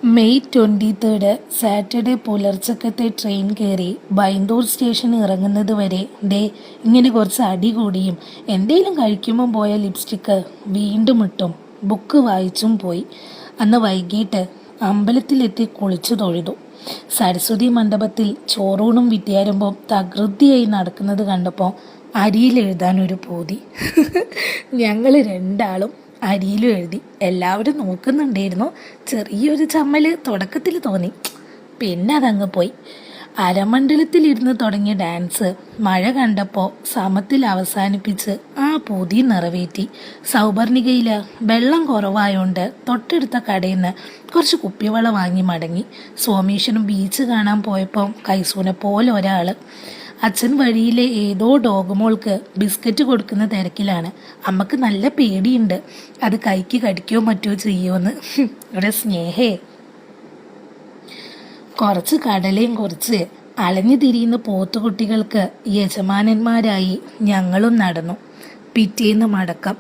May 23 Saturday പുലർച്ചക്കത്തെ train കയറി ബൈന്ദൂർ സ്റ്റേഷനിൽ ഇറങ്ങുന്നത് വരെ ഇങ്ങനെ കുറച്ച് അടി കൂടിയും എന്തേലും കഴിക്കുമ്പം പോയ ലിപ്സ്റ്റിക്ക് വീണ്ടും ഇട്ടും ബുക്ക് വായിച്ചും പോയി. അന്ന് വൈകിട്ട് അമ്പലത്തിലെത്തി കുളിച്ചു തൊഴുതു. സരസ്വതി മണ്ഡപത്തിൽ ചോറൂണും വിദ്യാരംഭവും തകൃതിയായി നടക്കുന്നത് കണ്ടപ്പോൾ അരിയിൽ എഴുതാനൊരു പൂതി. ഞങ്ങൾ രണ്ടാളും അരിയിലും എഴുതി. എല്ലാവരും നോക്കുന്നുണ്ടായിരുന്നു. ചെറിയൊരു ചമ്മൽ തുടക്കത്തിൽ തോന്നി, പിന്നെ അതങ്ങ് പോയി. അരമണ്ഡലത്തിലിരുന്ന് തുടങ്ങിയ ഡാൻസ് മഴ കണ്ടപ്പോൾ സമത്തിൽ അവസാനിപ്പിച്ച് ആ പൂതി നിറവേറ്റി. സൗപർണികയിൽ വെള്ളം കുറവായോണ്ട് തൊട്ടടുത്ത കടയിൽ നിന്ന് കുറച്ച് കുപ്പിവെള്ളം വാങ്ങി മടങ്ങി. സോമേശ്വരം ബീച്ച് കാണാൻ പോയപ്പോൾ കൈസൂനെ പോലെ ഒരാൾ. അച്ഛൻ വഴിയിലെ ഏതോ ഡോഗുമോൾക്ക് ബിസ്ക്കറ്റ് കൊടുക്കുന്ന തിരക്കിലാണ്. അമ്മക്ക് നല്ല പേടിയുണ്ട്, അത് കൈക്ക് കടിക്കോ മറ്റോ ചെയ്യുമെന്ന്. ഇവിടെ സ്നേഹേ. കുറച്ച് കടലയും കുറച്ച് അലഞ്ഞു തിരിയുന്ന പോത്തുകുട്ടികൾക്ക് യജമാനന്മാരായി ഞങ്ങളും നടന്നു. പിറ്റേന്ന് മടക്കം.